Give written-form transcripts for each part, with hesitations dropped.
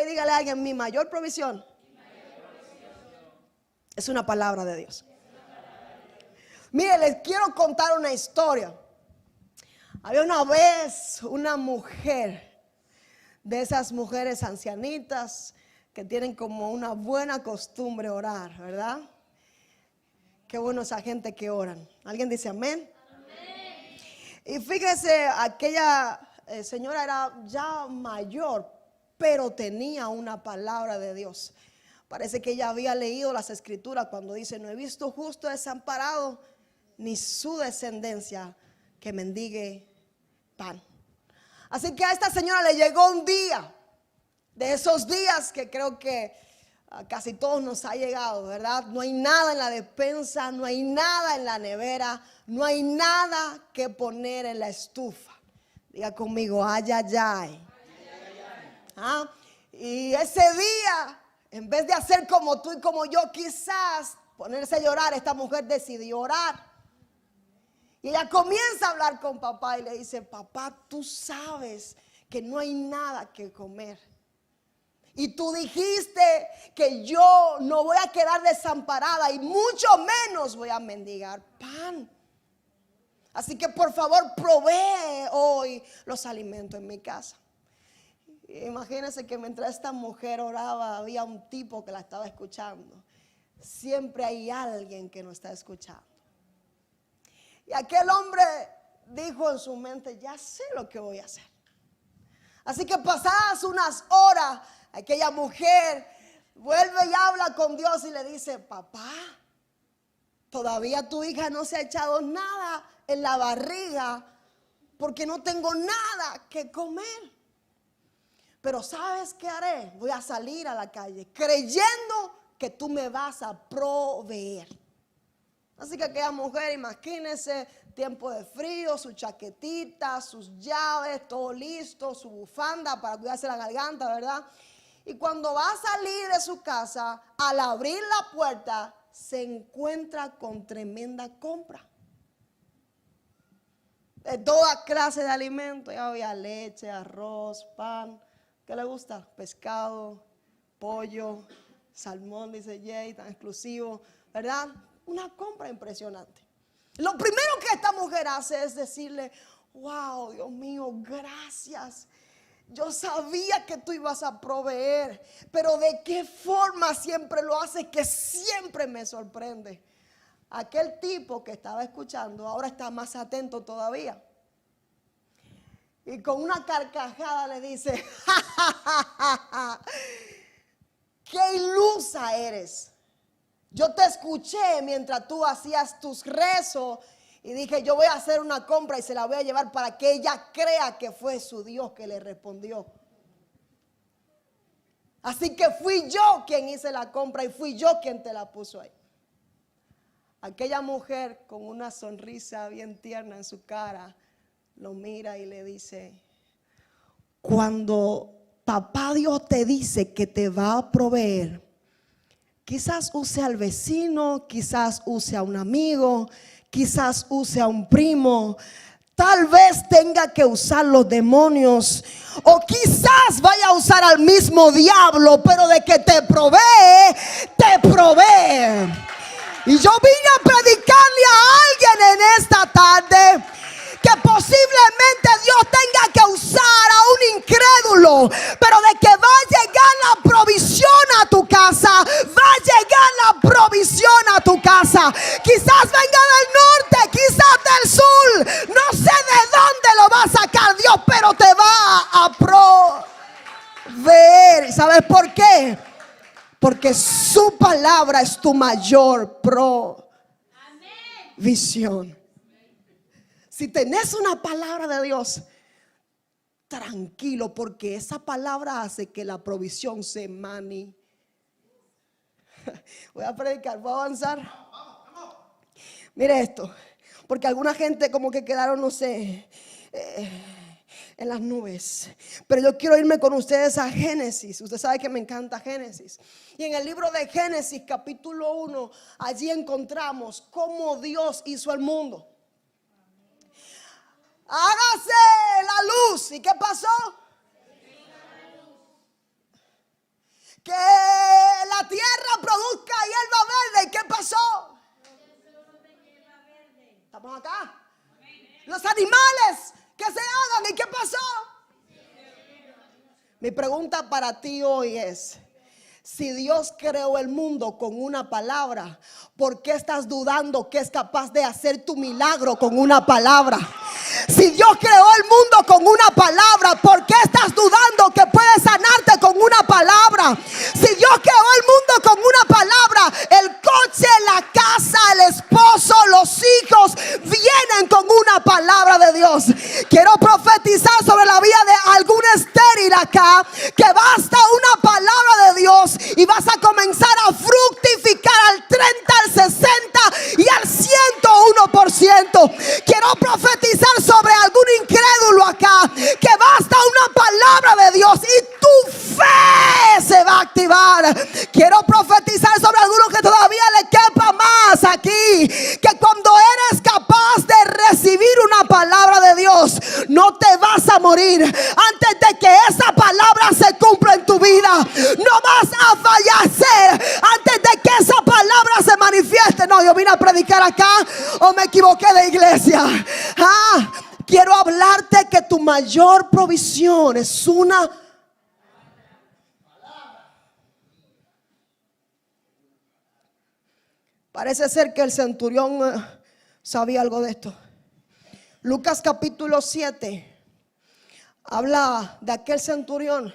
y dígale a alguien: mi mayor provisión es una palabra de Dios. Mire, les quiero contar una historia. Había una vez una mujer, de esas mujeres ancianitas que tienen como una buena costumbre orar, ¿verdad? Qué bueno esa gente que oran. ¿Alguien dice amén? Amén. Y fíjese, aquella señora era ya mayor, pero tenía una palabra de Dios. Parece que ella había leído las escrituras cuando dice: no he visto justo desamparado, ni su descendencia que mendigue pan. Así que a esta señora le llegó un día, de esos días que creo que a casi todos nos ha llegado, ¿verdad? No hay nada en la despensa, no hay nada en la nevera, no hay nada que poner en la estufa. Diga conmigo: ay, ay, ay. ¿Ah? Y ese día, en vez de hacer como tú y como yo, quizás ponerse a llorar, esta mujer decidió orar. Y ella comienza a hablar con papá y le dice: papá, tú sabes que no hay nada que comer. Y tú dijiste que yo no voy a quedar desamparada y mucho menos voy a mendigar pan. Así que por favor provee hoy los alimentos en mi casa. Imagínense que mientras esta mujer oraba había un tipo que la estaba escuchando. Siempre hay alguien que nos está escuchando. Y aquel hombre dijo en su mente: ya sé lo que voy a hacer. Así que pasadas unas horas, aquella mujer vuelve y habla con Dios y le dice: papá, todavía tu hija no se ha echado nada en la barriga porque no tengo nada que comer. Pero ¿sabes qué haré? Voy a salir a la calle creyendo que tú me vas a proveer. Así que aquella mujer, imagínense, tiempo de frío, su chaquetita, sus llaves, todo listo, su bufanda para cuidarse la garganta, ¿verdad? Y cuando va a salir de su casa, al abrir la puerta, se encuentra con tremenda compra. De toda clase de alimentos. Ya había leche, arroz, pan. ¿Qué le gusta? Pescado, pollo, salmón, dice Jay, tan exclusivo, ¿verdad? Una compra impresionante. Lo primero que esta mujer hace es decirle: wow, Dios mío, gracias. Yo sabía que tú ibas a proveer, pero de qué forma siempre lo haces, que siempre me sorprende. Aquel tipo que estaba escuchando ahora está más atento todavía. Y con una carcajada le dice: ¡ja, ja, ja, ja, ja! ¡Qué ilusa eres! Yo te escuché mientras tú hacías tus rezos y dije: yo voy a hacer una compra y se la voy a llevar para que ella crea que fue su Dios que le respondió. Así que fui yo quien hice la compra y fui yo quien te la puso ahí. Aquella mujer con una sonrisa bien tierna en su cara lo mira y le dice: cuando papá Dios te dice que te va a proveer, quizás use al vecino, quizás use a un amigo, quizás use a un primo, tal vez tenga que usar los demonios, o quizás vaya a usar al mismo diablo, pero de que te provee, te provee. Y yo vine a predicarle a alguien en esta tarde que posiblemente Dios tenga que usar a un incrédulo, pero de que va a llegar la provisión a tu casa, va a llegar la provisión a tu casa. Quizás venga del norte, quizás del sur, no sé de dónde lo va a sacar Dios, pero te va a proveer. ¿Sabes por qué? Porque su palabra es tu mayor provisión. Si tenés una palabra de Dios, tranquilo, porque esa palabra hace que la provisión se manifieste. Voy a predicar, voy a avanzar. Mire esto, porque alguna gente como que quedaron, no sé, en las nubes. Pero yo quiero irme con ustedes a Génesis. Usted sabe que me encanta Génesis. Y en el libro de Génesis, capítulo 1, allí encontramos cómo Dios hizo el mundo. Hágase la luz. ¿Y qué pasó? los animales que se hagan. ¿Y qué pasó? Mi pregunta para ti hoy es: si Dios creó el mundo con una palabra, ¿por qué estás dudando que es capaz de hacer tu milagro con una palabra? Si Dios creó el mundo con una palabra, ¿por qué estás dudando que puede sanarte con una palabra? Si Dios creó el mundo con una palabra, el coche, la casa, el esposo, los hijos vienen con una palabra de Dios. Quiero profetizar sobre la vida de algún estéril acá, que basta una palabra de Dios y vas a comenzar a fructificar al 30, al 60 y al 101%. Quiero profetizar sobre algún incrédulo acá, que basta una palabra de Dios y tu fe se va a activar. Quiero profetizar sobre algunos que todavía le quepa más aquí, que cuando eres capaz de recibir una palabra de Dios, no te vas a morir antes de que esa palabra se cumpla en tu vida. No vas a fallecer antes de que esa palabra se manifieste. No, yo vine a predicar acá, o me equivoqué de iglesia. Quiero hablarte que tu mayor provisión es una. Parece ser que el centurión sabía algo de esto. Lucas capítulo 7 habla de aquel centurión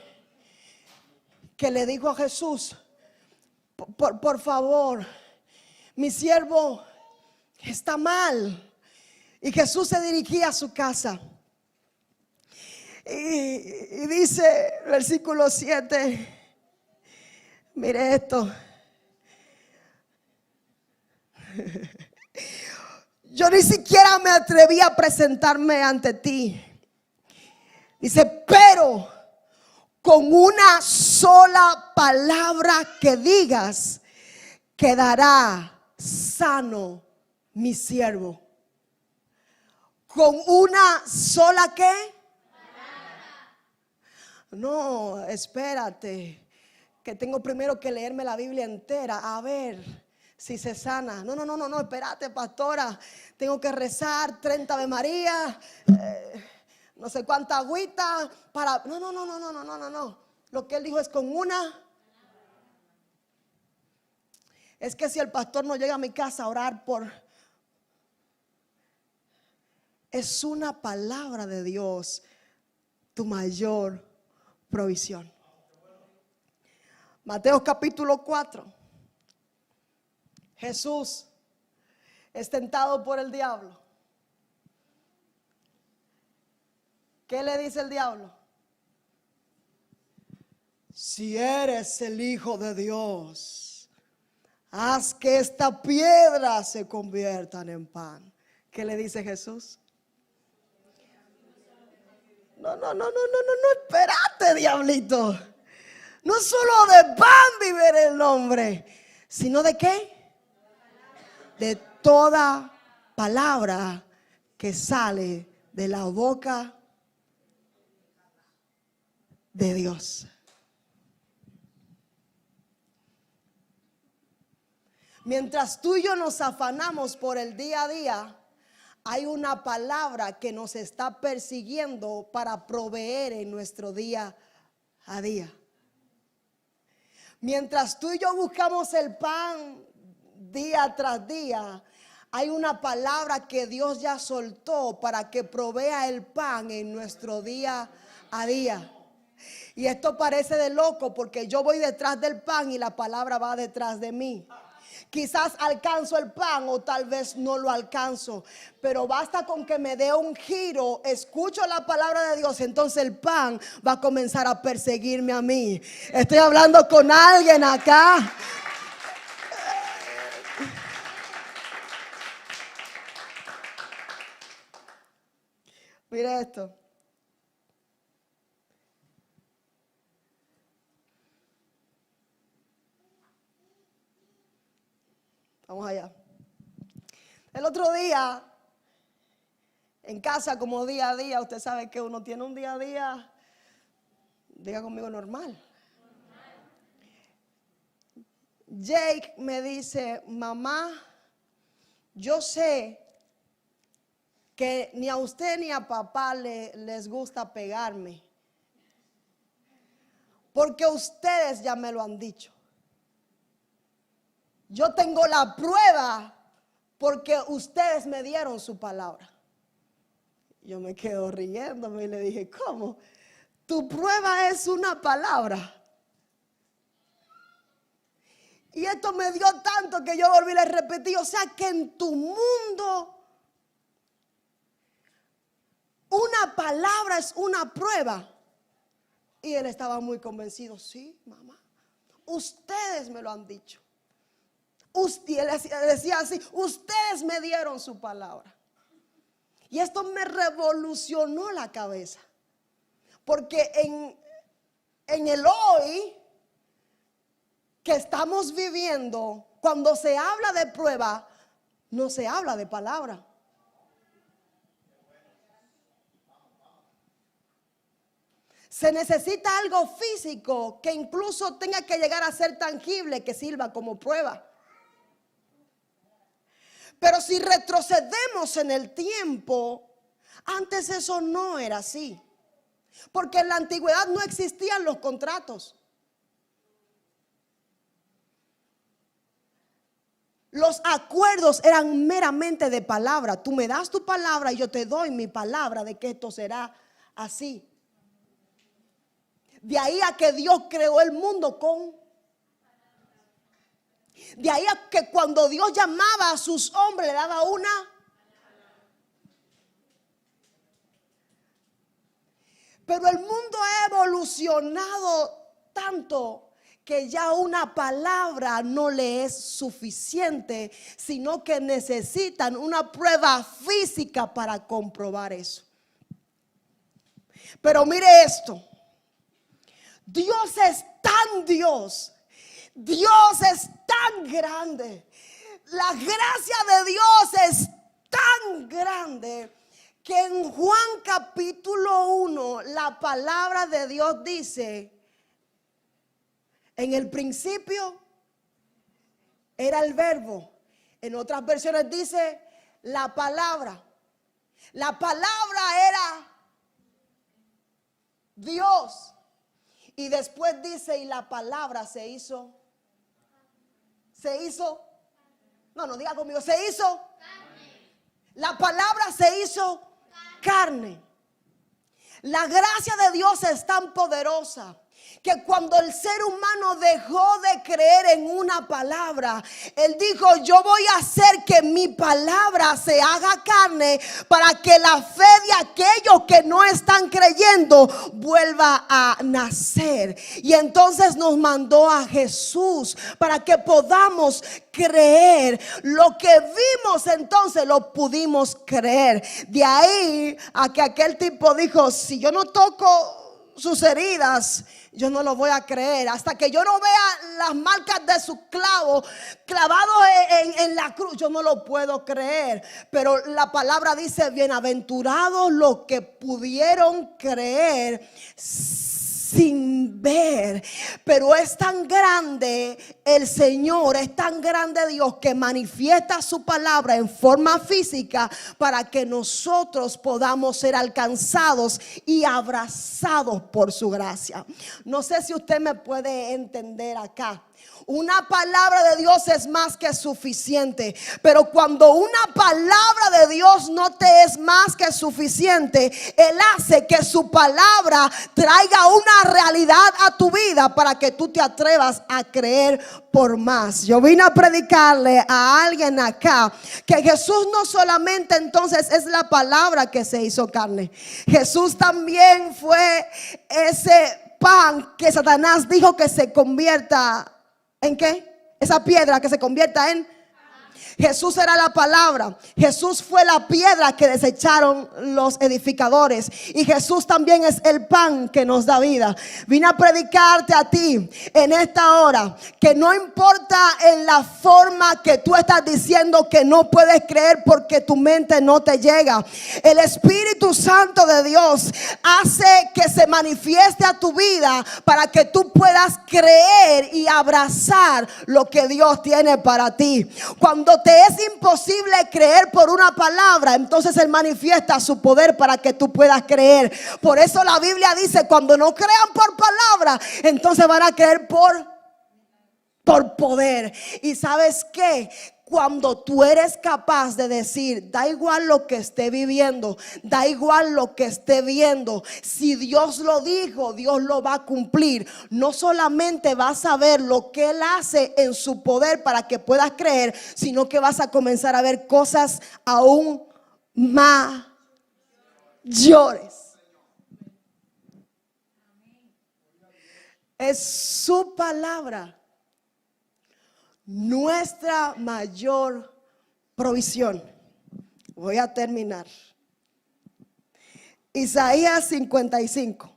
que le dijo a Jesús: por favor, mi siervo está mal. Y Jesús se dirigía a su casa. Y dice, versículo 7, mire esto: yo ni siquiera me atreví a presentarme ante ti. Dice, pero con una sola palabra que digas, quedará sano mi siervo. Con una sola ¿qué? No, espérate, que tengo primero que leerme la Biblia entera, a ver si se sana. No, espérate, pastora, tengo que rezar 30 Ave María, no sé cuánta agüita para. No. Lo que él dijo es con una. Es que si el pastor no llega a mi casa a orar por. Es una palabra de Dios tu mayor provisión. Mateo capítulo 4. Jesús es tentado por el diablo. ¿Qué le dice el diablo? Si eres el Hijo de Dios, haz que esta piedra se conviertan en pan. ¿Qué le dice Jesús? No, espérate, diablito. No solo de pan vive el hombre, sino de ¿qué? De toda palabra que sale de la boca de Dios. Mientras tú y yo nos afanamos por el día a día, hay una palabra que nos está persiguiendo para proveer en nuestro día a día. Mientras tú y yo buscamos el pan día tras día, hay una palabra que Dios ya soltó para que provea el pan en nuestro día a día. Y esto parece de loco porque yo voy detrás del pan y la palabra va detrás de mí. Quizás alcanzo el pan o tal vez no lo alcanzo, pero basta con que me dé un giro, escucho la palabra de Dios, entonces el pan va a comenzar a perseguirme a mí. Estoy hablando con alguien acá. Mire esto. Vamos allá. El otro día, en casa como día a día, usted sabe que uno tiene un día a día, diga conmigo, normal. Jake me dice, mamá, yo sé que ni a usted ni a papá les gusta pegarme, porque ustedes ya me lo han dicho. Yo tengo la prueba porque ustedes me dieron su palabra. Yo me quedo riéndome y le dije, ¿cómo? Tu prueba es una palabra. Y esto me dio tanto que yo volví a repetir. O sea que en tu mundo una palabra es una prueba. Y él estaba muy convencido. Sí, mamá, ustedes me lo han dicho. Y él decía así, ustedes me dieron su palabra. Y esto me revolucionó la cabeza. Porque en el hoy que estamos viviendo, cuando se habla de prueba, no se habla de palabra. Se necesita algo físico que incluso tenga que llegar a ser tangible, que sirva como prueba. Pero si retrocedemos en el tiempo, antes eso no era así. Porque en la antigüedad no existían los contratos. Los acuerdos eran meramente de palabra. Tú me das tu palabra y yo te doy mi palabra de que esto será así. De ahí a que Dios creó el mundo de ahí a que cuando Dios llamaba a sus hombres le daba una. Pero el mundo ha evolucionado tanto que ya una palabra no le es suficiente, sino que necesitan una prueba física para comprobar eso. Pero mire esto. Dios es tan Dios. Dios es tan grande. La gracia de Dios es tan grande que en Juan capítulo 1 la palabra de Dios dice: en el principio era el verbo. En otras versiones dice la palabra. La palabra era Dios. Y después dice, y la palabra se hizo. No, diga conmigo, se hizo carne. La palabra se hizo carne. La gracia de Dios es tan poderosa que cuando el ser humano dejó de creer en una palabra, él dijo: yo voy a hacer que mi palabra se haga carne para que la fe de aquellos que no están creyendo vuelva a nacer. Y entonces nos mandó a Jesús para que podamos creer. Lo que vimos entonces lo pudimos creer. De ahí a que aquel tipo dijo: si yo no toco sus heridas, yo no lo voy a creer. Hasta que yo no vea las marcas de sus clavos clavados en la cruz, yo no lo puedo creer. Pero la palabra dice: bienaventurados los que pudieron creer sin ver. Pero es tan grande el Señor, es tan grande Dios, que manifiesta su palabra en forma física para que nosotros podamos ser alcanzados y abrazados por su gracia. No sé si usted me puede entender acá. Una palabra de Dios es más que suficiente. Pero cuando una palabra de Dios no te es más que suficiente, Él hace que su palabra traiga una realidad a tu vida para que tú te atrevas a creer por más. Yo vine a predicarle a alguien acá que Jesús no solamente entonces es la palabra que se hizo carne. Jesús también fue ese pan que Satanás dijo que se convierta ¿en qué? Esa piedra que se convierta en. Jesús era la palabra. Jesús fue la piedra que desecharon los edificadores. Y Jesús también es el pan que nos da vida. Vine a predicarte a ti en esta hora que no importa en la forma que tú estás diciendo que no puedes creer porque tu mente no te llega. El Espíritu Santo de Dios hace que se manifieste a tu vida para que tú puedas creer y abrazar lo que Dios tiene para ti. Cuando cuando te es imposible creer por una palabra, entonces Él manifiesta su poder para que tú puedas creer. Por eso la Biblia dice: cuando no crean por palabra, entonces van a creer por poder. Y ¿sabes qué? Cuando tú eres capaz de decir: da igual lo que esté viviendo, da igual lo que esté viendo, si Dios lo dijo, Dios lo va a cumplir. No solamente vas a ver lo que Él hace en su poder para que puedas creer, sino que vas a comenzar a ver cosas aún mayores. Es su palabra nuestra mayor provisión. Voy a terminar. Isaías 55.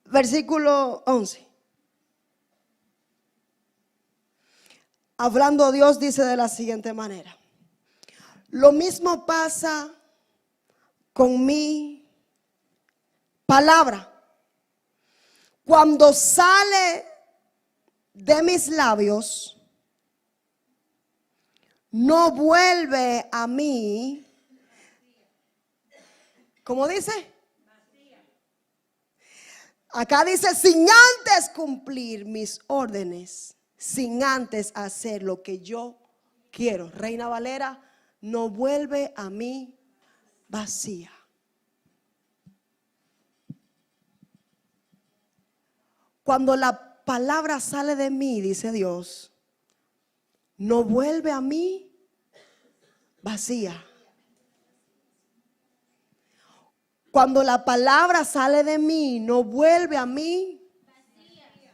Versículo 11. Hablando Dios dice de la siguiente manera: lo mismo pasa con mi palabra. Cuando sale de mis labios, no vuelve a mí. ¿Cómo dice? Acá dice: sin antes cumplir mis órdenes, sin antes hacer lo que yo quiero. Reina Valera: no vuelve a mí vacía. Cuando la palabra sale de mí, dice Dios, no vuelve a mí vacía. Cuando la palabra sale de mí, no vuelve a mí vacía.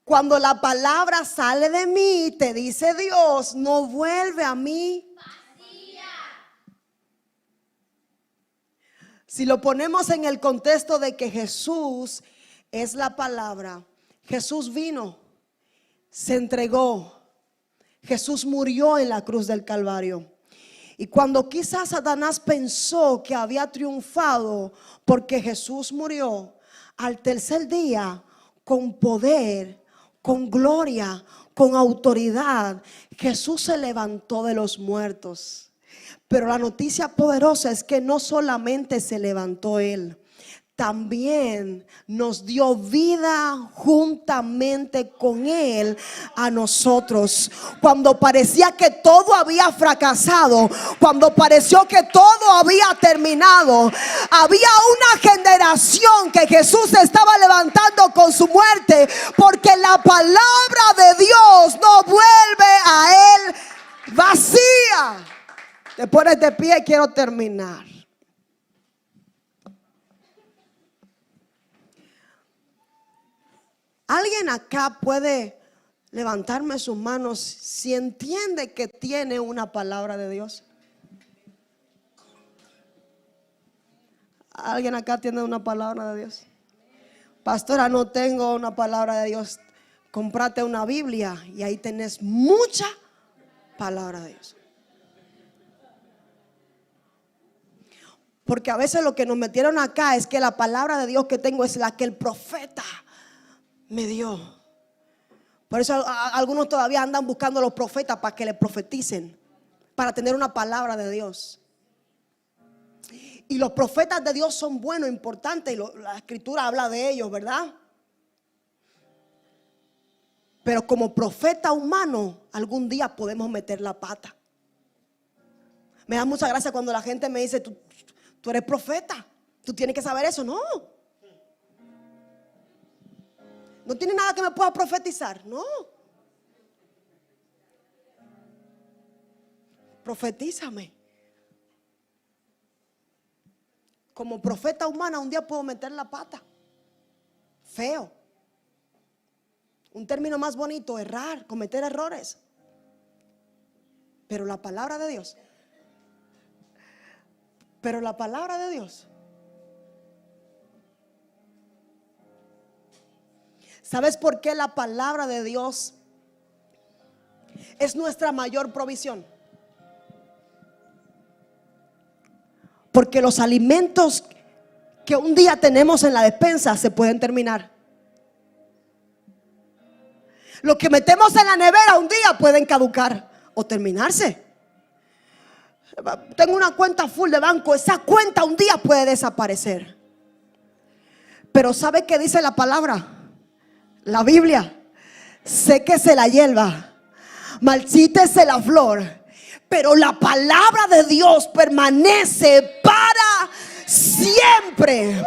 Cuando la palabra sale de mí, te dice Dios, no vuelve a mí vacía. Si lo ponemos en el contexto de que Jesús es la palabra, Jesús vino, se entregó, Jesús murió en la cruz del Calvario. Y cuando quizás Satanás pensó que había triunfado porque Jesús murió, al tercer día, con poder, con gloria, con autoridad, Jesús se levantó de los muertos. Pero la noticia poderosa es que no solamente se levantó Él, también nos dio vida juntamente con Él a nosotros. Cuando parecía que todo había fracasado, cuando pareció que todo había terminado, había una generación que Jesús estaba levantando con su muerte, porque la palabra de Dios no vuelve a Él vacía. Te pones de pie, quiero terminar. ¿Alguien acá puede levantarme sus manos si entiende que tiene una palabra de Dios? ¿Alguien acá tiene una palabra de Dios? Pastora, no tengo una palabra de Dios. Cómprate una Biblia y ahí tenés mucha palabra de Dios. Porque a veces lo que nos metieron acá es que la palabra de Dios que tengo es la que el profeta me dio. Por eso algunos todavía andan buscando a los profetas para que le profeticen, para tener una palabra de Dios. Y los profetas de Dios son buenos, importantes, y la escritura habla de ellos, ¿verdad? Pero como profeta humano, algún día podemos meter la pata. Me da mucha gracia cuando la gente me dice: tú eres profeta, tú tienes que saber eso. No tiene nada que me pueda profetizar. No. Profetízame. Como profeta humana un día puedo meter la pata. Feo. Un término más bonito: errar, cometer errores. Pero la palabra de Dios. ¿Sabes por qué la palabra de Dios es nuestra mayor provisión? Porque los alimentos que un día tenemos en la despensa se pueden terminar. Lo que metemos en la nevera un día pueden caducar o terminarse. Tengo una cuenta full de banco, esa cuenta un día puede desaparecer. Pero ¿sabe qué dice la palabra? La Biblia: séquese la hierba, marchítese la flor, pero la palabra de Dios permanece para siempre.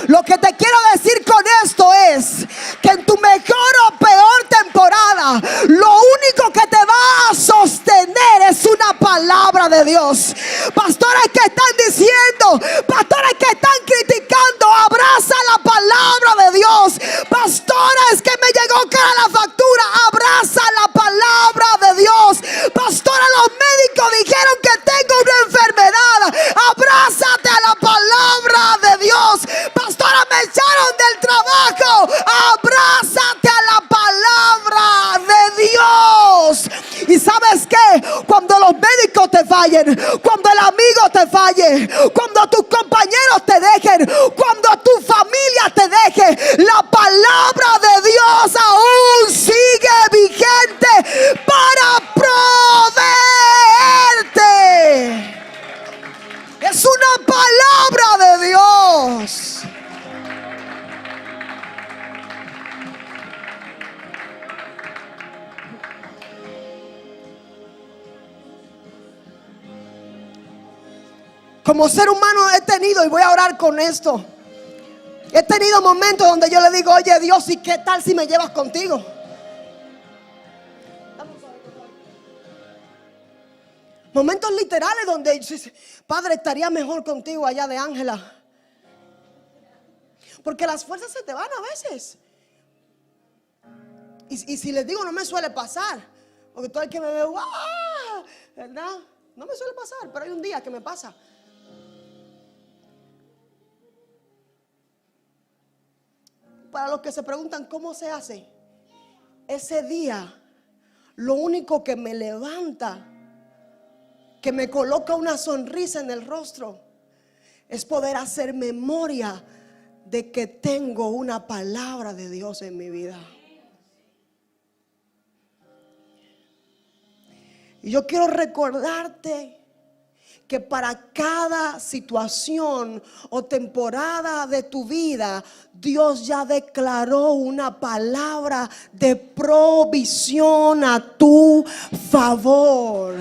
Lo que te quiero decir con esto es que en tu mejor o peor temporada, lo único que te va a sostener es una palabra de Dios. Pastores que están diciendo, pastores que están criticando, abraza la palabra de Dios. Pastores que me llegó cara la factura, abraza la palabra de Dios. Pastores, los médicos dijeron que tengo una enfermedad, abrázate a la palabra de Dios. Pastora, me echaron del trabajo, abrázate a la palabra de Dios. Y ¿sabes qué? Cuando los médicos te fallen, cuando el amigo te falle, cuando tus compañeros te dejen, cuando tu familia te deje, la palabra de Dios aún sigue vigente para proveerte. Es una palabra de Dios. Como ser humano he tenido, y voy a orar con esto, he tenido momentos donde yo le digo: oye Dios, ¿y qué tal si me llevas contigo? Momentos literales donde, Padre, estaría mejor contigo allá de Ángela. Porque las fuerzas se te van a veces. Y si les digo, no me suele pasar. Porque todo el que me ve, ¡wow! ¿Verdad? No me suele pasar, pero hay un día que me pasa. Para los que se preguntan cómo se hace, ese día, lo único que me levanta, que me coloca una sonrisa en el rostro, es poder hacer memoria de que tengo una palabra de Dios en mi vida. Y yo quiero recordarte que para cada situación o temporada de tu vida, Dios ya declaró una palabra de provisión a tu favor.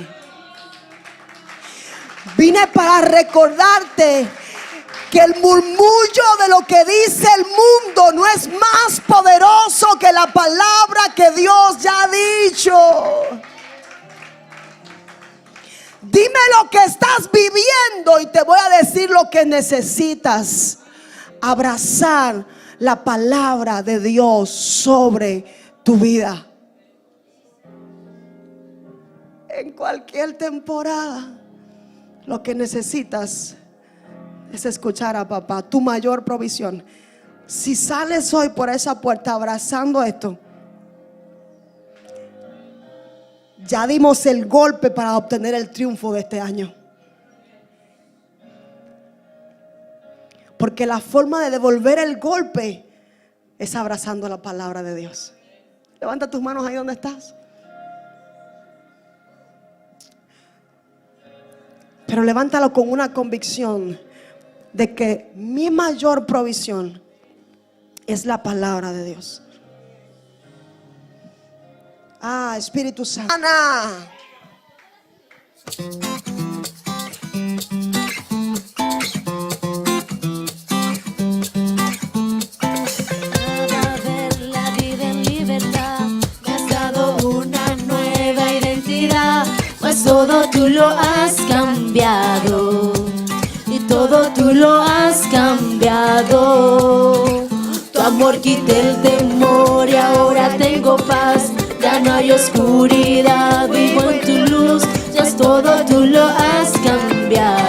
Vine para recordarte que el murmullo de lo que dice el mundo no es más poderoso que la palabra que Dios ya ha dicho. Dime lo que estás viviendo y te voy a decir lo que necesitas. Abrazar la palabra de Dios sobre tu vida. En cualquier temporada, lo que necesitas es escuchar a papá, tu mayor provisión. Si sales hoy por esa puerta abrazando esto, ya dimos el golpe para obtener el triunfo de este año. Porque la forma de devolver el golpe es abrazando la palabra de Dios. Levanta tus manos ahí donde estás. Pero levántalo con una convicción de que mi mayor provisión es la palabra de Dios. Ah, Espíritu Santo. Ana. Para ver la vida en libertad, me has dado una nueva identidad, pues todo tú lo has cambiado, y todo tú lo has cambiado. Tu amor quita el temor y ahora tengo paz. Ya no hay oscuridad, vivo en tu luz, ya es todo tú lo has cambiado.